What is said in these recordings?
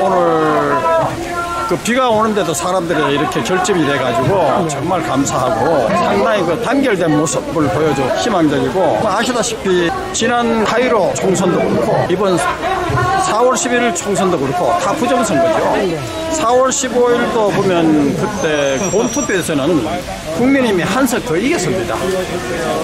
오늘 그 비가 오는데도 사람들이 이렇게 결집이 돼가지고 정말 감사하고 상당히 그 단결된 모습을 보여줘 희망적이고 아시다시피 지난 카이로 총선도 그렇고 이번 4월 11일 총선도 그렇고 다 부정선거죠. 4월 15일도 보면 그때 본투표에서는 국민의힘이 한석 더 이겼습니다.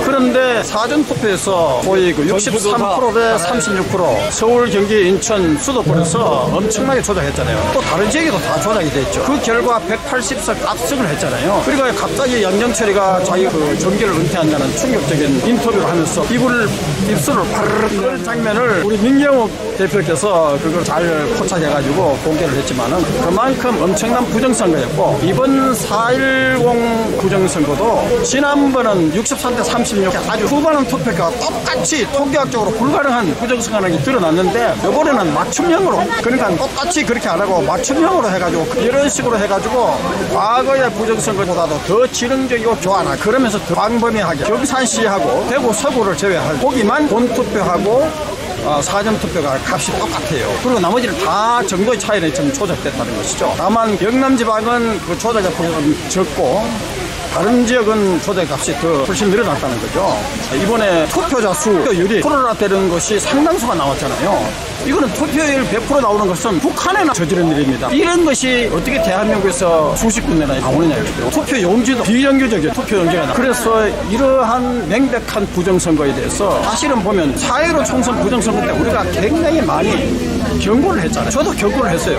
그런데 사전투표에서 거의 그 63%대 36% 서울, 경기, 인천, 수도권에서 엄청나게 조작했잖아요. 또 다른 지역에도 다 조작이 됐죠. 그 결과 180석 압승을 했잖아요. 그리고 갑자기 양정철이가 자기 그 정계를 은퇴한다는 충격적인 인터뷰를 하면서 입술을 파르르 끄는 장면을 우리 민경욱 대표께서 그걸 잘 포착해가지고 공개를 했지만은 그만큼 엄청난 부정선거였고 이번 4.10 부정선거도 지난번은 63대 36 아주 후반은 투표가 똑같이 통계학적으로 불가능한 부정선거가 드러났는데 이번에는 맞춤형으로 그러니까 똑같이 그렇게 안 하고 맞춤형으로 해가지고 이런 식으로 해가지고 과거의 부정선거보다도 더 지능적이고 좋아나 그러면서 더 광범위하게 경산시하고 대구 서구를 제외하고 거기만 본투표하고 사전투표가 값이 똑같아요. 그리고 나머지는 다 정도의 차이는 좀 조작됐다는 것이죠. 다만 영남지방은 그 조작의 폭은 적고 다른 지역은 조작값이 더 훨씬 늘어났다는 거죠. 이번에 투표자 수율이 코로나 되는 것이 상당수가 나왔잖아요. 이거는 투표율 100% 나오는 것은 북한에나 저지른 일입니다. 이런 것이 어떻게 대한민국에서 수십 군데나 나오느냐 이거죠. 투표 용지도 비정규적이에요. 투표 용지가 나. 그래서 이러한 명백한 부정선거에 대해서 사실은 보면 4.15 총선 부정선거 때 우리가 굉장히 많이 경고를 했잖아요. 저도 경고를 했어요.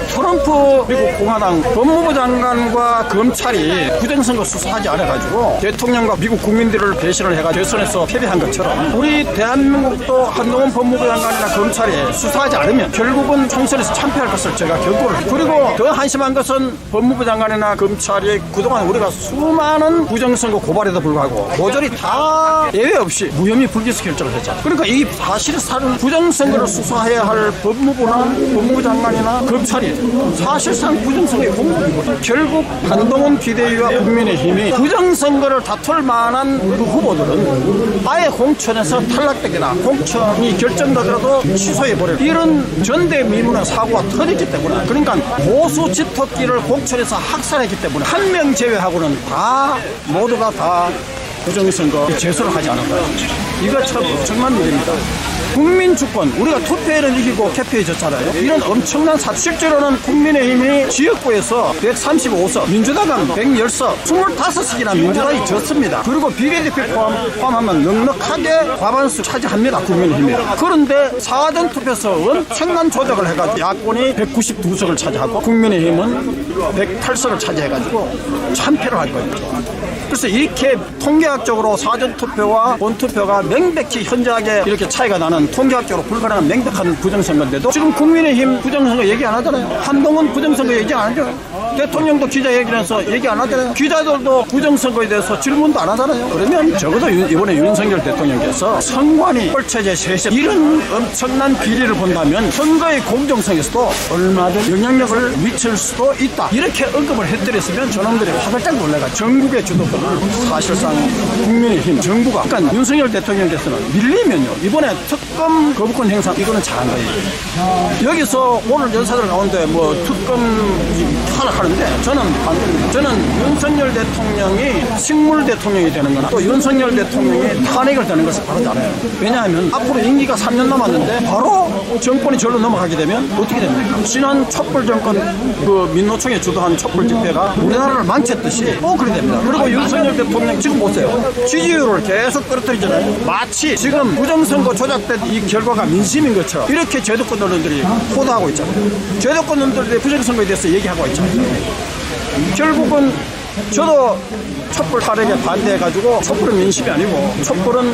트럼프 미국 공화당 법무부 장관과 검찰이 부정선거 수사하지 않아가지고 대통령과 미국 국민들을 배신을 해가지고 대선에서 패배한 것처럼 우리 대한민국도 한동훈 법무부 장관이나 검찰이 수사하지 않으면 결국은 총선에서 참패할 것을 제가 경고를 했고 그리고 더 한심한 것은 법무부 장관이나 검찰이 그동안 우리가 수많은 부정선거 고발에도 불구하고 모조리 다 예외 없이 무혐의 불기소 결정을 했잖아요. 그러니까 이 사실상 부정선거를 수사해야 할 법무부나 법무부 장관이나 검찰이 사실상 부정선거의 공범이거든요. 결국 한동훈 비대위와 국민의힘이 부정선거를 다툴 만한 그 후보들은 아예 공천에서 탈락되거나 공천이 결정되더라도 취소해버려요. 이런 전대미문의 사고가 터졌기 때문에 그러니까 보수 집토끼를 공천에서 학살했기 때문에 한 명 제외하고는 다 모두가 다 부정선거 제소를 하지 않은 거예요. 이거 참 엄청난 일입니다. 국민 주권, 우리가 투표에는 이기고 개표에 졌잖아요. 이런 엄청난 실제로는 국민의힘이 지역구에서 135석, 민주당은 110석, 25석이나 민주당이 졌습니다. 그리고 비례대표 포함하면 넉넉하게 과반수 차지합니다. 국민의힘이. 그런데 사전투표에서 엄청난 조작을 해가지고 야권이 192석을 차지하고 국민의힘은 108석을 차지해가지고 참패를 할 거예요. 그래서 이렇게 통계학적으로 사전투표와 본투표가 명백히 현저하게 이렇게 차이가 나는 통계학적으로 불가능한 명백한 부정선거인데도 지금 국민의힘 부정선거 얘기 안 하잖아요. 한동훈 부정선거 얘기 안 하죠. 대통령도 기자회견에서 얘기 안 하잖아요. 기자들도 부정선거에 대해서 질문도 안 하잖아요. 그러면 적어도 이번에 윤석열 대통령께서 선관위, 꼴체제, 세세 이런 엄청난 비리를 본다면 선거의 공정성에서도 얼마든 영향력을 미칠 수도 있다. 이렇게 언급을 해드렸으면 저놈들이 화들짝 놀라가 전국의 주도권을 사실상 국민의힘 정부가 그러니까 윤석열 대통령께서는 밀리면요. 이번에 특검 거부권 행사 이거는 잘한 거예요. 여기서 오늘 연사들 가운데 뭐 특검 하락하는데 저는 반대입니다. 저는 윤석열 대통령이 식물 대통령이 되는 거나 또 윤석열 대통령이 탄핵을 되는 것을 바라지 않아요. 왜냐하면 앞으로 임기가 3년 남았는데 바로 정권이 절로 넘어가게 되면 어떻게 됩니까? 지난 촛불 정권 그 민노총이 주도한 촛불 집회가 우리나라를 망쳤듯이 또 그래 됩니다. 그리고 윤석열 대통령 지금 보세요. 지지율을 계속 떨어뜨리잖아요. 마치 지금 부정선거 조작된 이 결과가 민심인 것처럼 이렇게 제도권 언론들이 호도하고 있잖아요. 제도권 언론들이 부정선거에 대해서 얘기하고 있잖아요. 결국은 저도 촛불 탄핵에 반대해가지고 촛불은 민심이 아니고 촛불은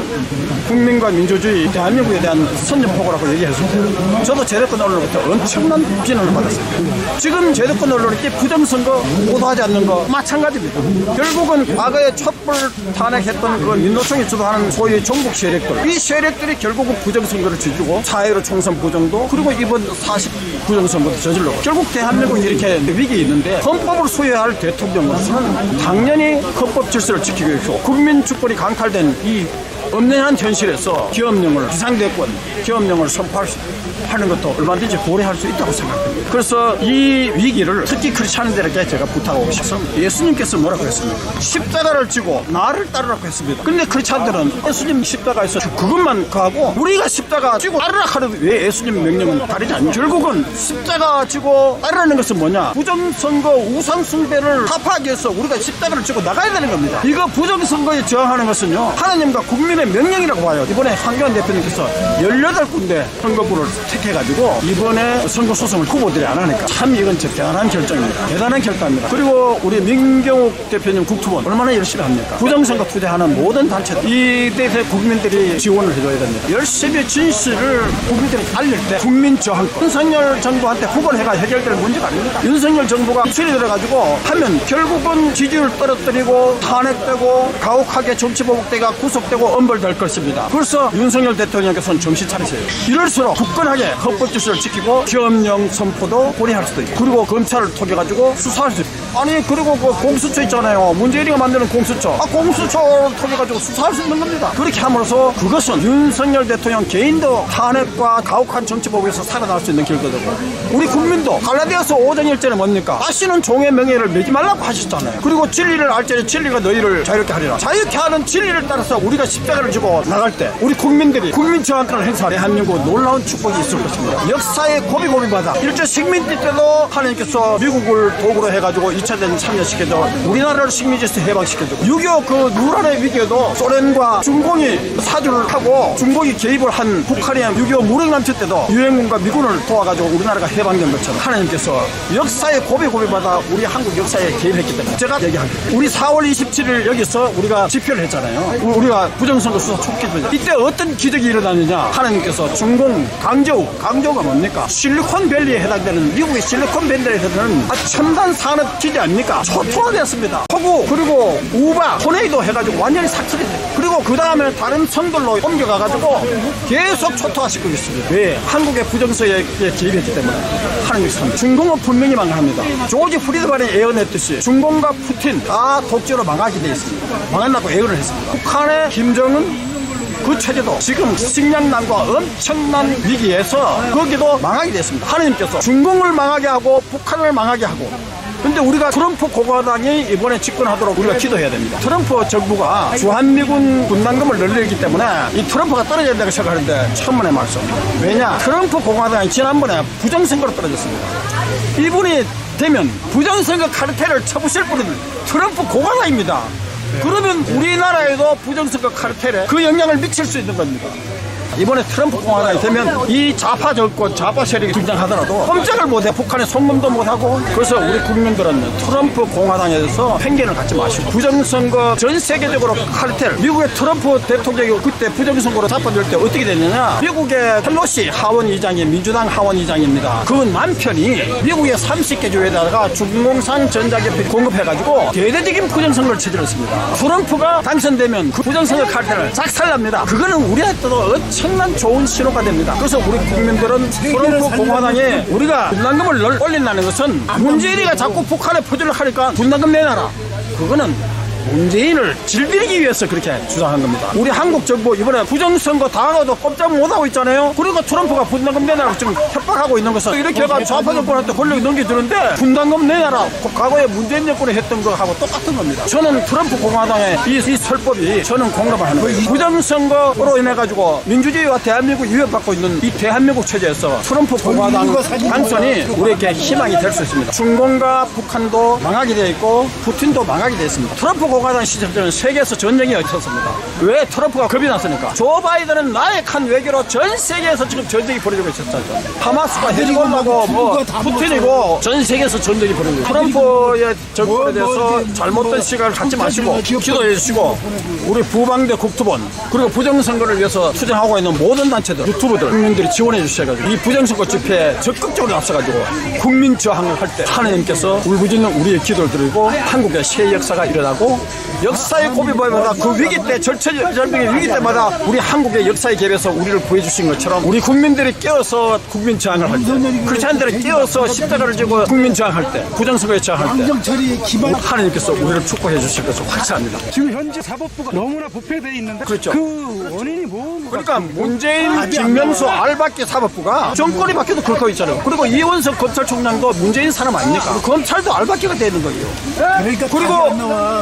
국민과 민주주의 대한민국에 대한 선전포고라고 얘기했습니다. 저도 제도권 언론으로부터 엄청난 비난을 받았습니다. 지금 제도권 언론이 부정선거 보도하지 않는 거 마찬가지입니다. 결국은 과거에 촛불 탄핵했던 그 민노총이 주도하는 소위 종북 세력들 이 세력들이 결국은 부정선거를 저지르고 4.15 총선 부정도 그리고 이번 40 부정선거도 저질렀고 결국 대한민국이 이렇게 위기에 있는데 헌법을 수여할 대통령으로서는 당연히 헌법 질서를 지키기 위해서 국민 주권이 강탈된 이 엄연한 현실에서 계엄령을 비상대권 계엄령을 선포할 수 있습니다. 하는 것도 얼마든지 고려할 수 있다고 생각합니다. 그래서 이 위기를 특히 크리스찬들에게 제가 부탁하고 싶습니다. 예수님께서 뭐라고 했습니까? 십자가를 지고 나를 따르라고 했습니다. 근데 크리스찬들은 예수님 십자가에서 그것만 가고 우리가 십자가 지고 따르라 하는데 왜 예수님 명령은 다르지 않냐? 결국은 십자가 지고 따르라는 것은 뭐냐? 부정선거 우상숭배를 타파하기 위해서 우리가 십자가를 지고 나가야 되는 겁니다. 이거 부정선거에 저항하는 것은요, 하나님과 국민의 명령이라고 봐요. 이번에 황교안 대표님께서 18군데 선거구를 택해가지고 이번에 선거소송을 후보들이 안 하니까 참 이건 대단한 결정입니다. 대단한 결단입니다. 그리고 우리 민경욱 대표님 국토본 얼마나 열심히 합니까? 부정선거 투쟁하는 모든 단체들 이 대세 국민들이 지원을 해줘야 됩니다. 열심히 진실을 국민들이 알릴 때 국민 저항권 윤석열 정부한테 후보를 해가 해결될 문제가 아닙니다. 윤석열 정부가 입술이 들어가지고 하면 결국은 지지율 떨어뜨리고 탄핵되고 가혹하게 정치보복대가 구속되고 엄벌될 것입니다. 그래서 윤석열 대통령께서는 정신 차리세요. 이럴수록 굳건하게 헌법 질서를 지키고 겸영 선포도 고려할 수도 있고 그리고 검찰을 통해가지고 수사할 수 있고 아니 그리고 그 공수처 있잖아요. 문재인이가 만드는 공수처 공수처를 통해가지고 수사할 수 있는 겁니다. 그렇게 함으로써 그것은 윤석열 대통령 개인도 탄핵과 가혹한 정치보복에서 살아날 수 있는 길도 되고 우리 국민도 갈라디아서 5장 1절에 뭡니까? 다시는 종의 명예를 매지 말라고 하셨잖아요. 그리고 진리를 알지니 진리가 너희를 자유롭게 하리라. 자유롭게 하는 진리를 따라서 우리가 십자가를 지고 나갈 때 우리 국민들이 국민 저항권을 행사해 대한민국 놀라운 축복이 있을 것입니다. 역사의 고비고비마다 일제 식민지 때도 하나님께서 미국을 도구로 해가지고 2차 대전 참여시켜줘 우리나라를 식민지에서 해방시켜주고 6.25 그 누란의 위기에도 소련과 중공이 사주를 하고 중공이 개입을 한 북한의 6.25 무력난투 때도 유엔군과 미군을 도와가지고 우리나라가 해방된 것처럼 하나님께서 역사의 고비고비마다 우리 한국 역사에 개입했기 때문에 제가 얘기합니다. 우리 4월 27일 여기서 우리가 집회를 했잖아요. 우리가 부정선거 수사 촉구했잖아요. 이때 어떤 기적이 일어났느냐? 하나님께서 중공 강저우가 뭡니까? 실리콘밸리에 해당되는 미국의 실리콘밸리에 해당되는 첨단 산업 기지 아닙니까? 초토화되었습니다. 폭우 그리고 우박 토네이도 해가지고 완전히 삭제돼. 그리고 그 다음에 다른 성들로 옮겨가가지고 계속 초토화시키고 있습니다. 왜? 한국의 부정선거에 개입했기 때문에 하나님께서 중공은 분명히 망합니다. 조지 프리드만이 예언했듯이 중공과 푸틴 다 독재로 망하게 돼 있습니다. 망한다고 예언을 했습니다. 북한의 김정은 그 체제도 지금 식량난과 엄청난 위기에서 거기도 망하게 됐습니다. 하나님께서 중공을 망하게 하고 북한을 망하게 하고 근데 우리가 트럼프 공화당이 이번에 집권하도록 우리가 기도해야 됩니다. 트럼프 정부가 주한미군 분담금을 늘리기 때문에 이 트럼프가 떨어져야 된다고 생각하는데 천만의 말씀. 왜냐? 트럼프 공화당이 지난번에 부정선거로 떨어졌습니다. 이분이 되면 부정선거 카르텔을 쳐부실 분은 트럼프 공화당입니다. 그러면 우리나라에도 부정선거 카르텔에 그 영향을 미칠 수 있는 겁니다. 이번에 트럼프 공화당이 되면 이 좌파 정권, 좌파 세력이 등장하더라도 꼼짝을 못해. 북한에 송금도 못하고. 그래서 우리 국민들은 트럼프 공화당에 대해서 편견을 갖지 마시고 부정선거 전 세계적으로 카르텔 미국의 트럼프 대통령이 그때 부정선거로 잡아들 때 어떻게 됐느냐. 미국의 펠로시 하원의장이 민주당 하원의장입니다. 그 남편이 미국의 30개 주에다가 중공산 전자기업을 공급해가지고 대대적인 부정선거를 저질렀습니다. 트럼프가 당선되면 그 부정선거 카르텔을 작살납니다. 그거는 우리한테도 엄청난 좋은 신호가 됩니다. 그래서 우리 국민들은 트럼프 공화당에 우리가 분담금을 올린다는 것은 문재인이가 자꾸 북한에 포즈를 하니까 분담금 내놔라. 그거는 문재인을 질비리기 위해서 그렇게 주장한 겁니다. 우리 한국 정부 이번에 부정선거 당하고도 꼼짝 못하고 있잖아요. 그리고 트럼프가 분담금 내놔라고 지금 협박하고 있는 것은 이렇게 해가 좌파 정권한테 권력이 넘겨주는데 분담금 내놔라. 과거에 문재인 정권이 했던 거하고 똑같은 겁니다. 저는 트럼프 공화당의 이 설법이 저는 공감을 하는 거예요. 부정선거로 인해가지고 민주주의와 대한민국이 위협받고 있는 이 대한민국 체제에서 트럼프 공화당 당선이 우리에게 희망이 될 수 있습니다. 중공과 북한도 망하게 되어 있고 푸틴도 망하게 되어 있습니다. 트럼프 공화당 시절 때는 세계에서 전쟁이 있었습니다. 왜? 트럼프가 겁이 났으니까. 조 바이든은 나약한 외교로 전 세계에서 지금 전쟁이 벌어지고 있었죠. 하마스가 헤즈볼라고 뭐 푸틴이고 전 세계에서 전쟁이 벌어지고 트럼프의 정권에 대해서 잘못된 시각을 갖지 마시고 기도해 주시고 우리 부방대 국토본 그리고 부정선거를 위해서 투쟁하고 있는 모든 단체들 유튜브들 국민들이 지원해 주셔가지고 이 부정선거 집회에 적극적으로 앞서가지고 국민 저항을 할 때 하나님께서 울부짖는 우리의 기도를 드리고 한국의 새 역사가 일어나고 역사의 고비 보면서 그 위기 때 절체절명의 위기 때마다 우리 한국의 역사에 ገብ해서 우리를 구해주신 것처럼 우리 국민들이 깨어서 국민 저항을 할 때, 그렇지 않은 데는 깨어서 십자가를 지고 국민 저항할 때, 부정선거에 저항할 때 하나님께서 우리를 축복해 주실 것을 확신합니다. 지금 현재 사법부가 너무나 부패되어 있는데 그렇죠. 그 원인이 뭐가 그러니까 문재인, 김명수, 알박기 사법부가 정권이 바뀌어도 그렇게 있잖아요. 그리고 이원석 검찰총장도 문재인 사람 아닙니까? 검찰도 알박기가 되는 거예요. 그러니까 그리고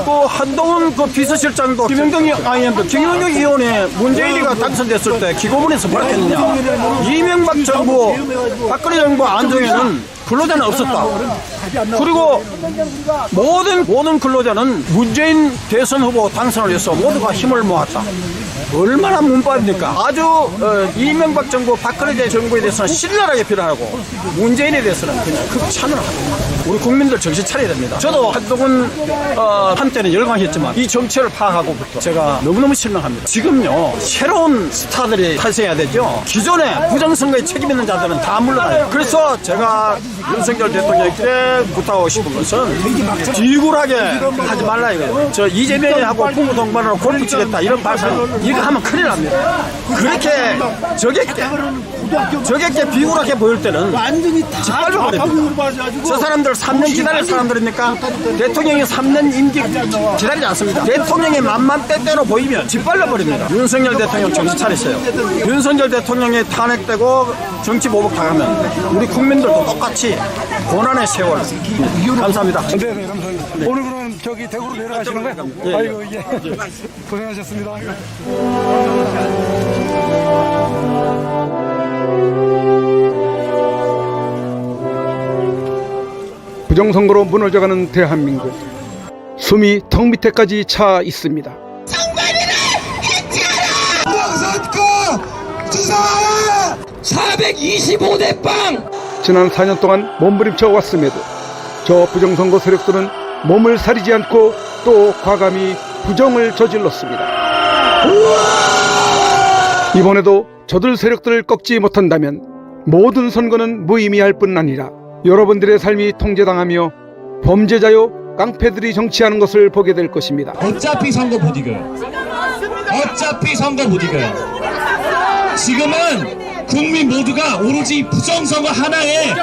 또 한동훈 그 비서실장도 김영경 의원이 문재인이가 당선됐을 때 기고문에서 뭐라 했느냐. 이명박 정부, 박근혜 정부 안정에는 근로자는 없었다. 그리고 모든 근로자는 문재인 대선 후보 당선을 위해서 모두가 힘을 모았다. 얼마나 문바입니까? 아주 이명박 정부, 박근혜 정부에 대해서는 신랄하게 비난하고 문재인에 대해서는 그냥 극찬을 합니다. 우리 국민들 정신 차려야 됩니다. 저도 한동훈 한때는 열광했지만 이 정체를 파악하고부터 제가 너무너무 실망합니다. 지금요 새로운 스타들이 탄생해야 되죠. 기존에 부정선거에 책임 있는 자들은 다 물러나요. 그래서 제가 윤석열 대통령께 부탁하고 싶은 것은 비굴하게 하지 말라 이거예요. 저 이재명하고 부부 동반으로 골프 치겠다 이런 발상 이거 하면 큰일 납니다. 그렇게 저게 비굴하게 보일 때는 짓밟아 버립니다. 저 사람들 3년 기다릴 사람들입니까? 대통령이 3년 임기 기다리지 않습니다. 대통령이 만만때때로 보이면 짓밟아 버립니다. 윤석열 대통령 정신 차리세요. 윤석열 대통령이 탄핵되고 정치 보복 당하면 우리 국민들도 똑같이 고난의 세월. 감사합니다. 네, 감사합니다. 네. 오늘 그럼 저기 대구로 내려가시는 거예요? 예. 아이고 고생하셨습니다. 부정선거로 무너져가는 대한민국. 숨이 턱 밑에까지 차 있습니다. 선관위를 해체하라! 부정선거 주사하라! 425대 빵! 지난 4년 동안 몸부림쳐 왔음에도 저 부정선거 세력들은 몸을 사리지 않고 또 과감히 부정을 저질렀습니다. 이번에도 저들 세력들을 꺾지 못한다면 모든 선거는 무의미할 뿐 아니라 여러분들의 삶이 통제당하며 범죄자요 깡패들이 정치하는 것을 보게 될 것입니다. 어차피 선거 못 이겨요. 어차피 선거 못 이겨요. 지금은 국민 모두가 오로지 부정선거 하나에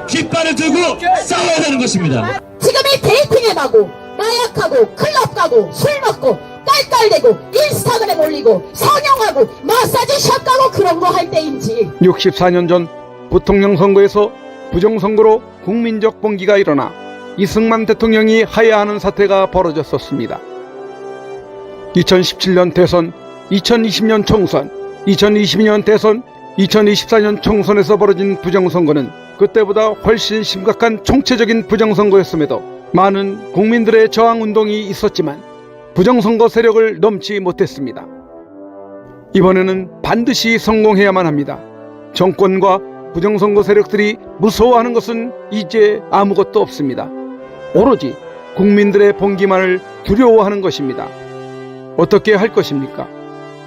깃발을 들고 싸워야 되는 것입니다. 지금이 데이팅에 가고 마약하고 클럽 가고 술 먹고 깔깔대고 인스타그램 올리고 성형하고 마사지 샵 가고 그런 거 할 때인지 64년 전 부통령 선거에서 부정선거로 국민적 봉기가 일어나 이승만 대통령이 하야하는 사태가 벌어졌었습니다. 2017년 대선, 2020년 총선, 2022년 대선, 2024년 총선에서 벌어진 부정선거는 그때보다 훨씬 심각한 총체적인 부정선거였음에도 많은 국민들의 저항운동이 있었지만 부정선거 세력을 넘지 못했습니다. 이번에는 반드시 성공해야만 합니다. 정권과 부정선거 세력들이 무서워하는 것은 이제 아무것도 없습니다. 오로지 국민들의 봉기만을 두려워하는 것입니다. 어떻게 할 것입니까?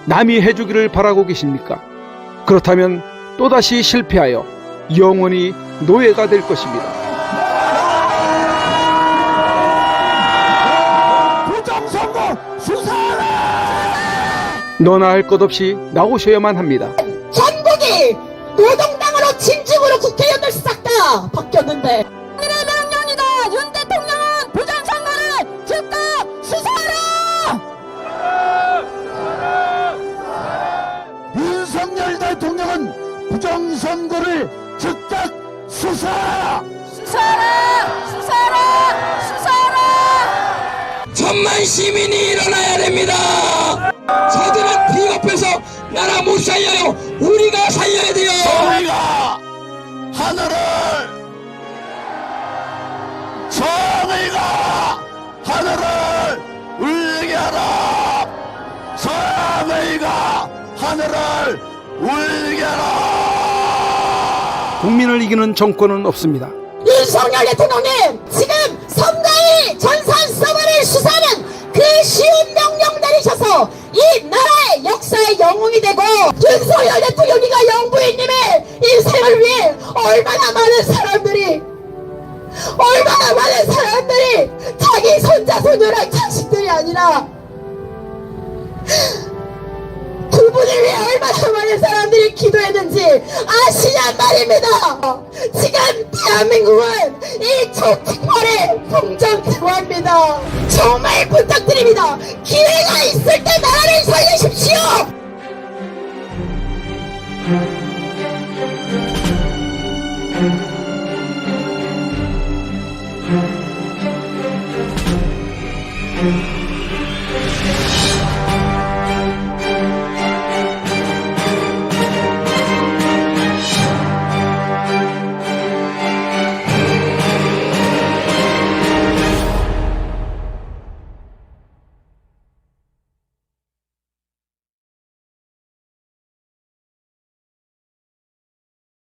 남이 해주기를 바라고 계십니까? 그렇다면 또다시 실패하여 영원히 노예가 될 것입니다. 부정선거 수사하라! 너나 할 것 없이 나오셔야만 합니다. 전국이 노동당으로 진중으로 국회의원들 싹 다 바뀌었는데 오늘의 명령이다. 윤 대통령은 부정선거를 즉각 수사하라. 윤석열 대통령은 부정선거를 즉각 수사하라! 수사하라. 수사하라. 수사하라. 천만 시민이 일어나야 됩니다. 저들은 비겁해서 나라 못 살려요. 우리가 살려야 돼요. 정의가 하늘을 울게 하라! 정의가 하늘을 울게 하라! 국민을 이기는 정권은 없습니다. 윤석열 대통령님 지금 선거의 전산서버를 수사하는 그 쉬운 명령 내리셔서 이 나라의 역사의 영웅이 되고 윤석열 대통령이가 영부인님의 인생을 위해 얼마나 많은 사람들이 자기 손자 손녀랑 자식 시대이 아니라 그분을 위해 얼마나 많은 사람들이 기도했는지 아시냔 말입니다. 지금 대한민국은 이 총칙벌의 공정대화입니다. 정말 부탁드립니다. 기회가 있을 때 나라를 살리십시오. 아